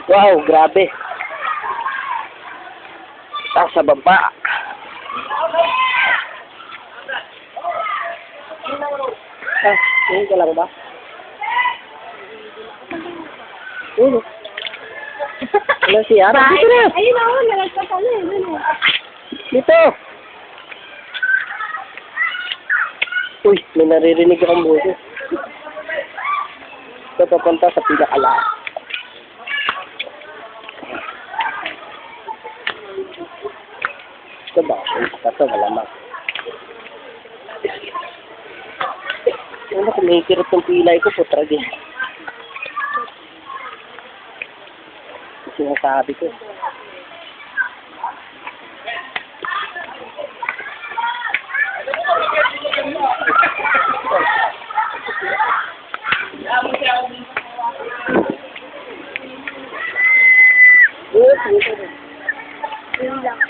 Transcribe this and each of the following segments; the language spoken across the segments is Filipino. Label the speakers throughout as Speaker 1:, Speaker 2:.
Speaker 1: Wow, grabe. Taas sa baba. Yun ka lang ba? Yun. Ano si Ara? Dito na.
Speaker 2: Ayun ako, nalagpas ano eh.
Speaker 1: Dito. Uy, may naririnig akong boses. Ito papunta sa pinakala. Ito ba? Ito, malamang. Ano kung may kirot ng pilay ko, putra din. Sinasabi ko.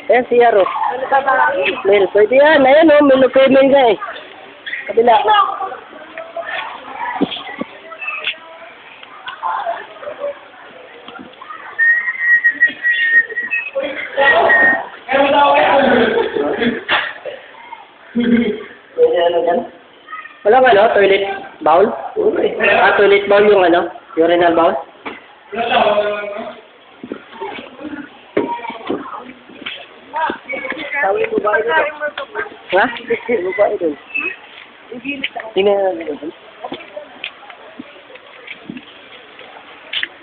Speaker 1: Eh, si Yaro. Mel, pwede yan. Ayan o, male o female nga eh. Kabila. Wala nga no? Toilet bowl? Toilet bowl yung ano? Urinal bowl? Tawin mo ba ito? Ha? Mo ba ito? Tingnan na ito.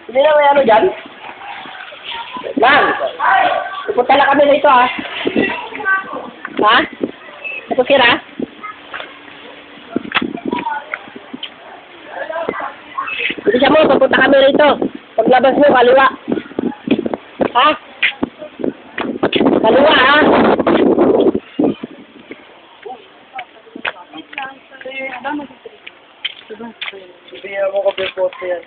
Speaker 1: Hindi na may ano dyan? Lang! Pupunta na kami na ito ha? Ha? Ito kira? Hindi siya mo, papunta kami rito. Paglabas mo, kaliwa. Ha? Kaliwa, ha? Sabihan mo ko before yan.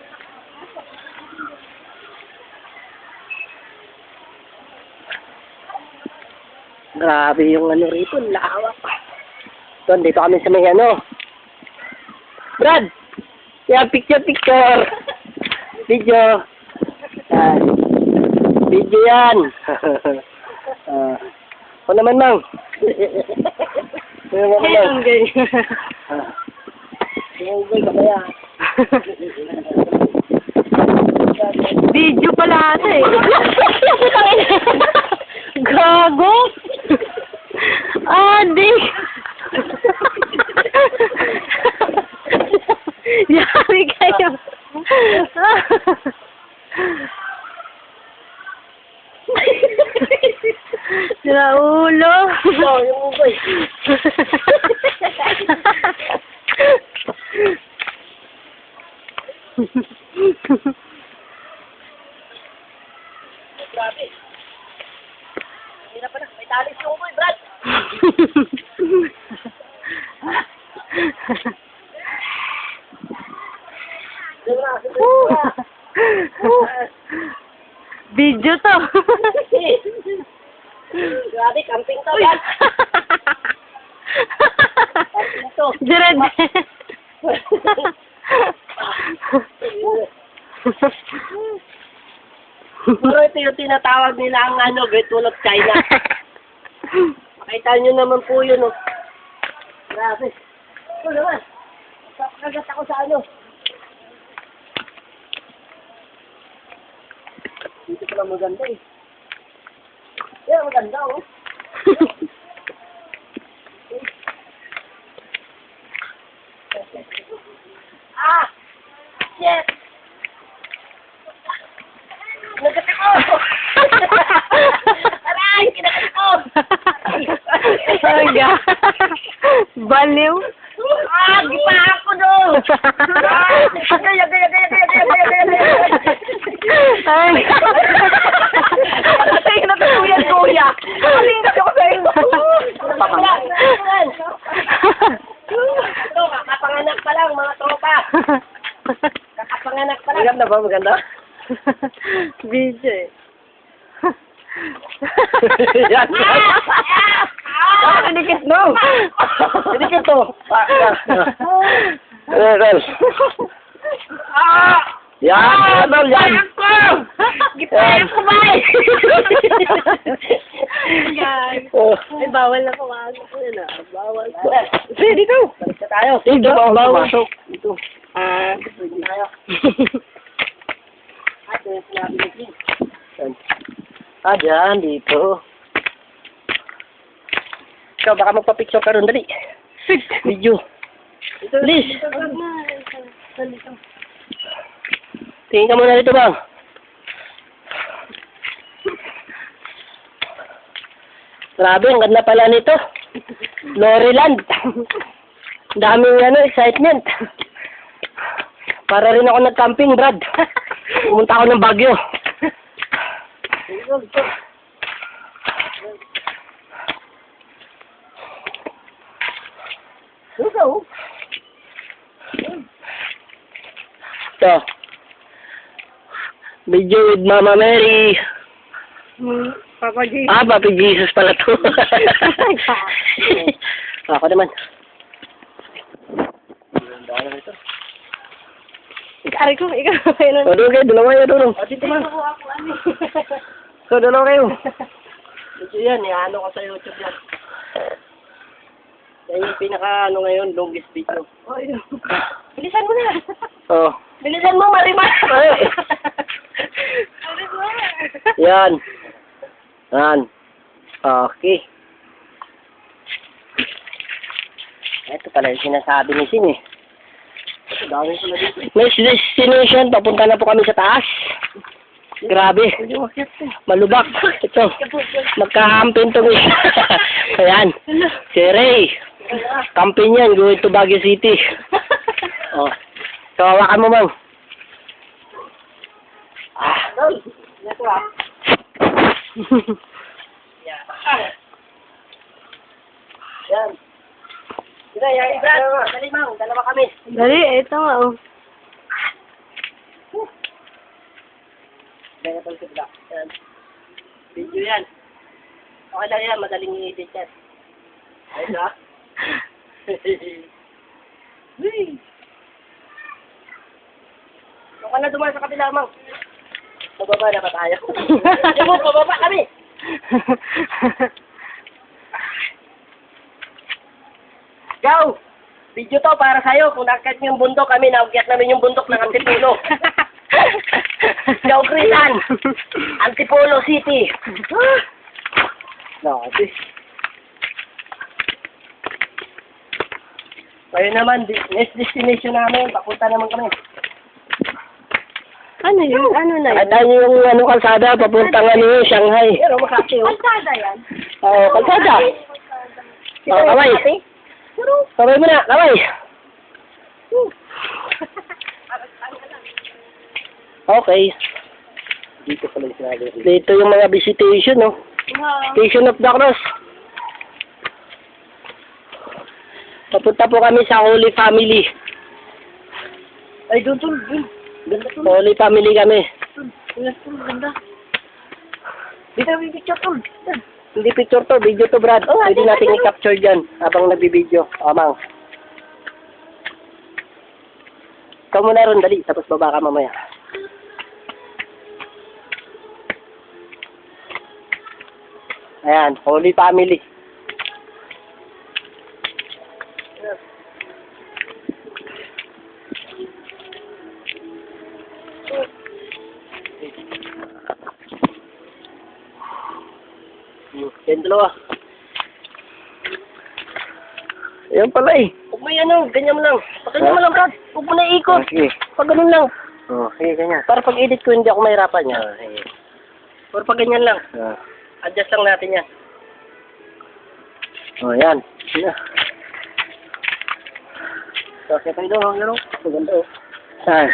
Speaker 1: Grabe yung ano rito, lawak. Doon, dito kami sa may ano. Brad! Yan, picture. Video. Video yan. O naman, Mang. Ano naman, Mang?
Speaker 2: Video pala ata eh. Gago! Di. Yari kayo. Sira ulo.
Speaker 1: Oo, yung ubay. Grabe. Hindi na pala. May talis yung ubay, Brad.
Speaker 2: Video to.
Speaker 1: Grabe, camping to, yan. Camping to.
Speaker 2: Dired.
Speaker 1: Puro ito yung tinatawag nila ang ano, Great Wall of China. Makita nyo naman po yun, oh. Grabe. Ito naman. Kagat ako sa ano. Dito pala maganda eh. Yan, maganda oh. Ah! Shit! Nagkati ko! Aray! Kinakati ko!
Speaker 2: Aga. Baliw.
Speaker 1: Ah! Gipa ako doon! Gaya!
Speaker 2: Ay.
Speaker 1: Ay, natutuyan, kuya! Kalingat ako sa iyo! Ito, kakapanganak pa lang, mga tropa! Kakapanganak pa lang! Maganda ba? Maganda?
Speaker 2: Video eh.
Speaker 1: Yan! Dinikit mo! Dinikit to! Well. Yan, tol, yan.
Speaker 2: Gitaya ko ba? Guys.
Speaker 1: Oh.
Speaker 2: Ay, bawal na kumain ko yun ah. Bawal.
Speaker 1: Sige, dito. Balik na tayo. Dito, bawal. Pumasok. Dito. Dito tayo. Ito yung sinabi ni King. Dyan, dito. Ikaw, baka magpa-picture ka ron, dali. Video. Please. Tingin ka muna dito, bang. Grabe, ang ganda pala nito. Loriland. Daming excitement. Para rin ako nag-camping, Brad. Pumunta ako ng Baguio. So, video with Mama Mary.
Speaker 2: Papa J.
Speaker 1: Papi Jesus pala to. Ako naman.
Speaker 2: Ari ko, ikaw. Ayun.
Speaker 1: O, doon kayo, dalawa kayo doon. O, dito man. So, dalawa kayo. Ito yan, ano ko sa YouTube yan. Yan yung ngayon, longest video.
Speaker 2: Oh, yun. Bilisan mo na.
Speaker 1: Oh.
Speaker 2: Bilisan mo, Marimar.
Speaker 1: Yan. Yan. Okay. Ito pala yung sinasabi ni Sin eh. Next destination, papunta na po kami sa taas. Grabe. Malubak. Ito. Magka-camping to guys. Ayan. Si Ray. Camping yan. Going to Baguio City. Oh. So, hawakan mo, Mang. Yan. Sige, yan, Brad. Dali, Mang. Dalawa kami.
Speaker 2: Dali, ito nga oh.
Speaker 1: Yan. Video yan. Okay lang yan. Madaling i-edit yan. Ayun ha? Huwag ka na dumaan sa kabila, Mang. Bababa na ba tayo? Yung mo, bababa kami! Go! Video to para sa'yo. Kung nakakit yung bundok kami, naugyat namin yung bundok ng Antipolo. Go, Krisan! Antipolo City! Nakati. Ngayon naman, next destination namin, papunta naman kami.
Speaker 2: Ano yun? Ano na yun?
Speaker 1: At yung kalsada, papuntang Shanghai. Pero Makati.
Speaker 2: Kalsada yan?
Speaker 1: Oo, kalsada. Oo, kamay. Kamay mo na, kamay. Okay. Dito pala yung sinabi. Dito yung mga visitation, no? Station of the Cross. Papunta po kami sa Holy Family. Ay, doon. Ganda to. Holy Family kami.
Speaker 2: Ganda.
Speaker 1: Dito may picture to. Hindi picture to, video to, Brad. Pwede natin i-capture dyan habang nagbibideo. Amang. Ikaw muna ron, dali. Tapos baba ka mamaya. Ayan, Holy Family. Yan dalawa. Yan pala eh. Huwag mo yan ganyan mo lang. Ganyan mo lang, Brad. Huwag mo na ikot. Okay. Pag ganun lang. Okay, ganyan. Para pag edit ko hindi ako mahirapan yan. Okay. Para pag ganyan lang. Adjust lang natin yan. Oh, yan. Okay tayo doon, gano'n. Maganda oh. Saan?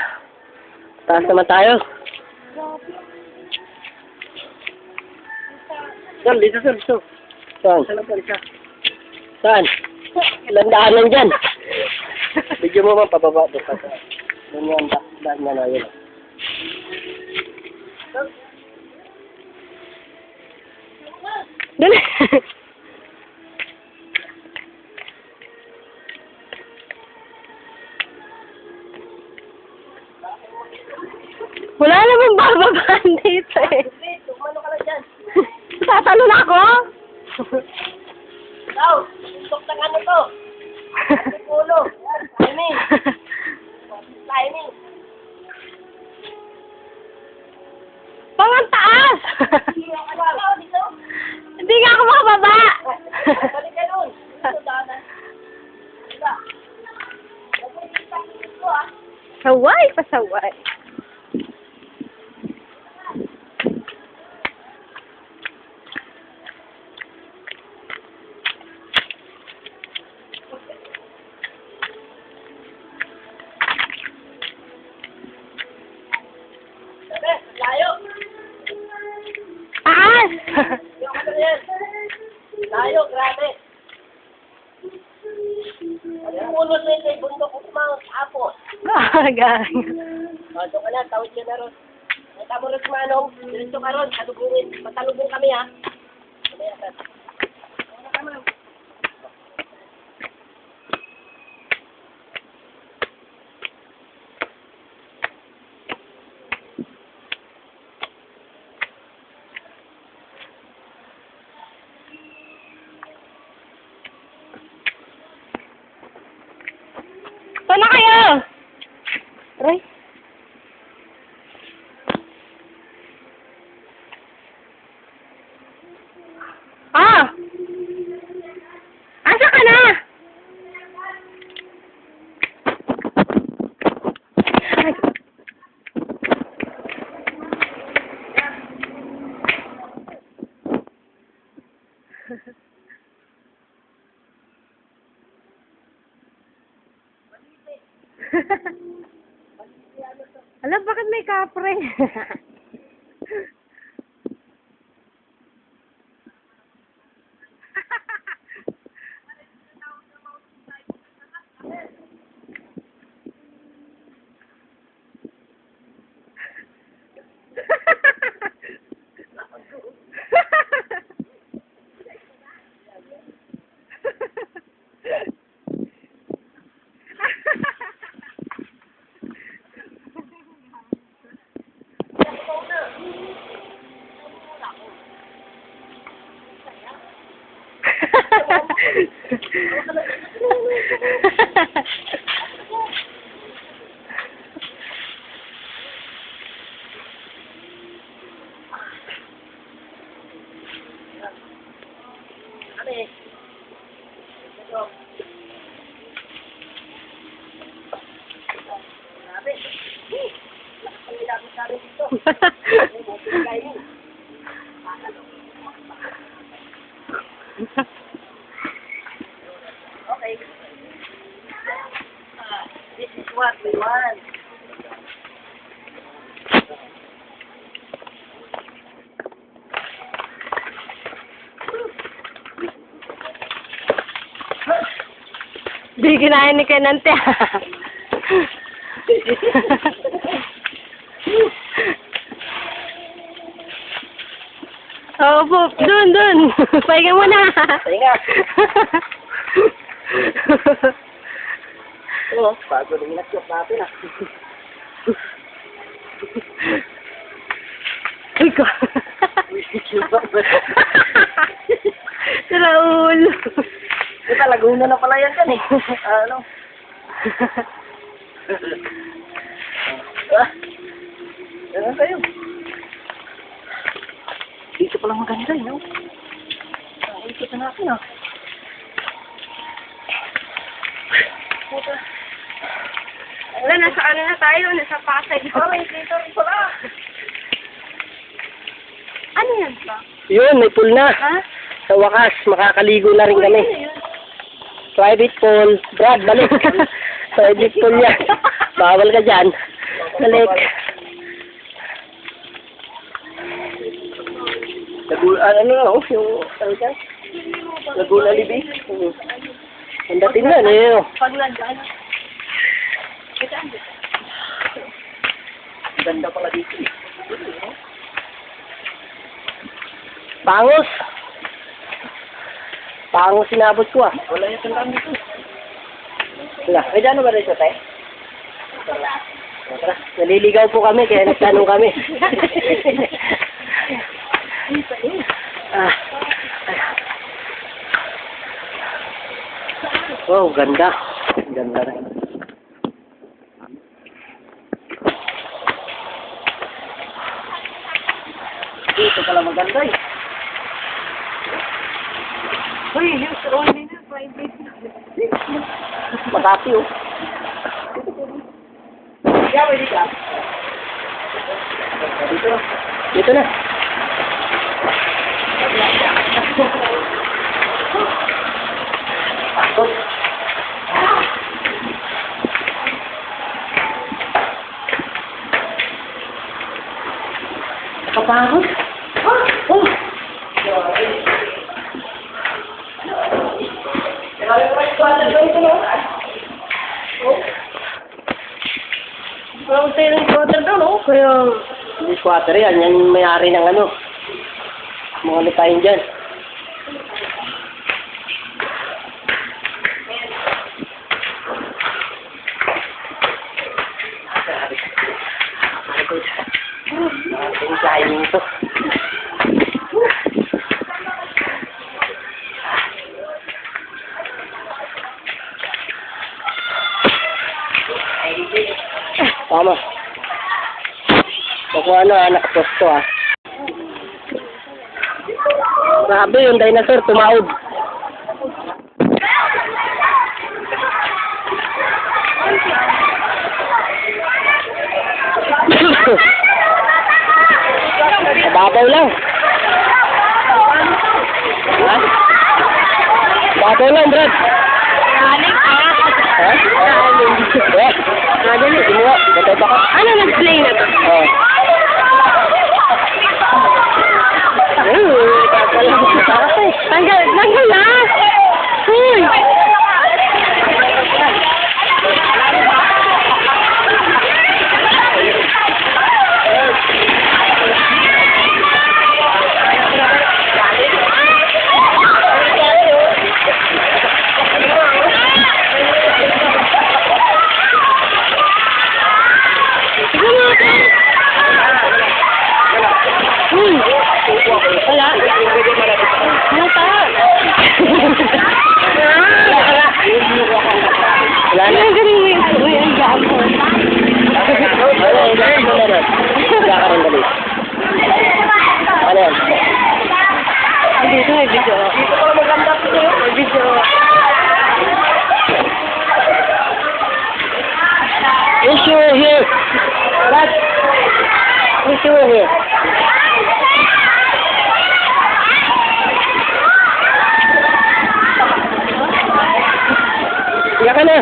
Speaker 1: Taas naman tayo. Saan? Dito. Saan? Saan? Ilang daanan dyan. Bigyan mo man pababa doon. Doon yan, daan na yun.
Speaker 2: Dali. Wala namang bababaan dito eh.
Speaker 1: Tumano ka lang dyan.
Speaker 2: Tatalo na ako?
Speaker 1: Ikaw, tok ng ano to? Ulo. Timing. Timing.
Speaker 2: Pangang taas! Hindi nga ako makababa!
Speaker 1: Balik ka nun. Diba?
Speaker 2: Saway pa saway.
Speaker 1: Layo.
Speaker 2: Taas!
Speaker 1: Yung ano yan? Layo, grabe. Yung ulo sa ito, bundok mga tapos.
Speaker 2: Gang.
Speaker 1: Doon ka na, tawid ka na ron. Nakita mo rin si Manong, diretso ka ron, talubungin. Patalubong kami ha. Kami ha.
Speaker 2: Saan na kayo? Aray. Ah! Asa ka na? Ay. Alam, bakit may kapre?
Speaker 1: Kami. Grabe. Ang nilapit namin dito. Okay. This is what we want.
Speaker 2: Di kinain ni Kenante. Oo po, dun. Pahinga mo na.
Speaker 1: Pahinga. Oo, bago na minakyot natin ah.
Speaker 2: Uy ko. Sila ulo.
Speaker 1: Ito, Laguna na pala yan kan eh. Ano? Ganun kayo. Dito pala maganda yun. Ikot na natin ah.
Speaker 2: Wala, nasa ano na tayo, nasa Pasay.
Speaker 1: Ay, dito rin pala.
Speaker 2: Ano yan ba?
Speaker 1: Yun, may pool na.
Speaker 2: Ha?
Speaker 1: Sa wakas, makakaligo na rin kami. Private pool. Brad, balik. Private pool yan. Bawal ka dyan. Balik. Ano na, oh, yung, ano dyan? Laguna Libby. Ang dating na, ano yun?
Speaker 2: Pag nandaan. Kita ang
Speaker 1: Ganda pala dito eh. Pangos. Pangos sinabot ko ah. Wala yung tandaan dito. Wala. May dano ba rin siya tayo? Tara, naliligaw po kami, kaya nagtanong kami. ah. Wow, ganda. Ganda rin. Dito pala maganda eh.
Speaker 2: Uy, use only na, private na.
Speaker 1: Matati oh.
Speaker 2: Yeah, pwede ka.
Speaker 1: Dito na. Dito na. Takot. Kapagod. Oh!
Speaker 2: Parang tayo ng quarter daw, no? Kaya...
Speaker 1: Hindi squatter yan. Yan may-ari ng ano. Mga lutayin dyan. Ating kain ito. Tama. Kung ano, anak posto ah. Grabe yung dinosaur, tumaob. Babaw lang. Ha? Babaw lang, Brad.
Speaker 2: Galing ka?
Speaker 1: Ha? Eh, nagaling. Simuha. Batay ba ka?
Speaker 2: Ano nag-play na to?
Speaker 1: Oo.
Speaker 2: Tanggal na! Uy! Wala. Ano pa?
Speaker 1: Wala na.
Speaker 2: Uy, ang gago.
Speaker 1: Kakaroon dali. Ano yan?
Speaker 2: Dito may video. Dito pala maganda ko sa'yo. May video.
Speaker 1: Issue here. What? Issue here. Iyak ka na.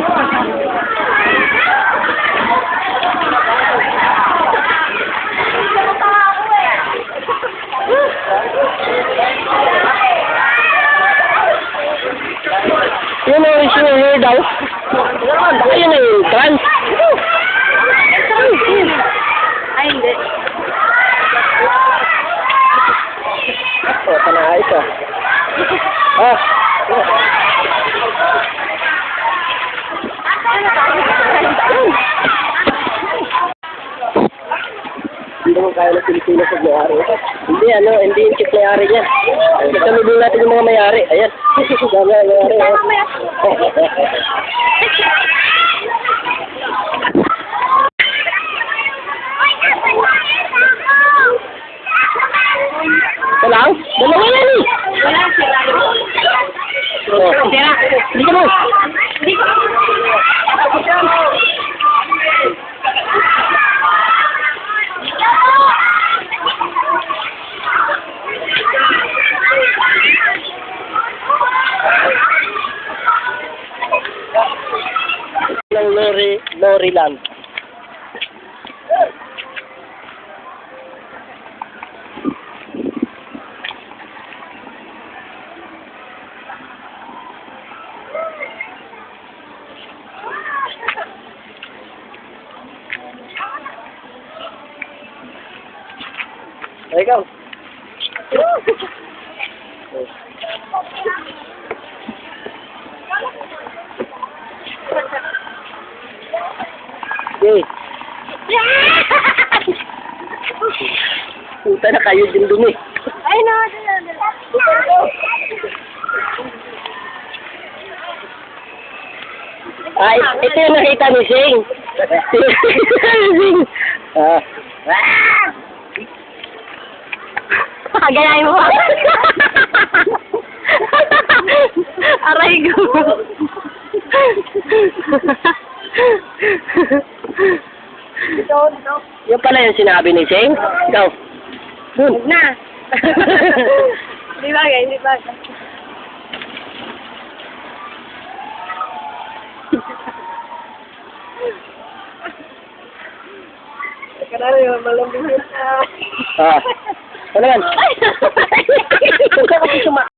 Speaker 1: Yun ang issue here daw. Ayun na yung trans.
Speaker 2: Ay, hindi.
Speaker 1: Oh, panayos ah. Ah. Hindi mo kaya ng Pilipinas sa may-ari. Hindi, ano, hindi yung chip may-ari niya. Kasalubong natin yung mga may-ari. Ayan. Dami ang may-ari. Wala? Dalawa yan eh.
Speaker 2: Wala, sila.
Speaker 1: Oh.
Speaker 2: Sira.
Speaker 1: Hindi ka mo.
Speaker 2: Hindi ko.
Speaker 1: Ng lorry land. There you go. Okay. Puta na kayo din dun eh.
Speaker 2: Ay, no.
Speaker 1: Ay, ito yung nakita ni Sing. Sing. Ah.
Speaker 2: Ganahin mo ba? Aray ko. Dito.
Speaker 1: Yung pala yung sinabi ni Sing. Ikaw.
Speaker 2: Huwag na. Hindi bagay, hindi bagay. Karena yung malambing
Speaker 1: Ah. Ano yan? Huwag ka kasi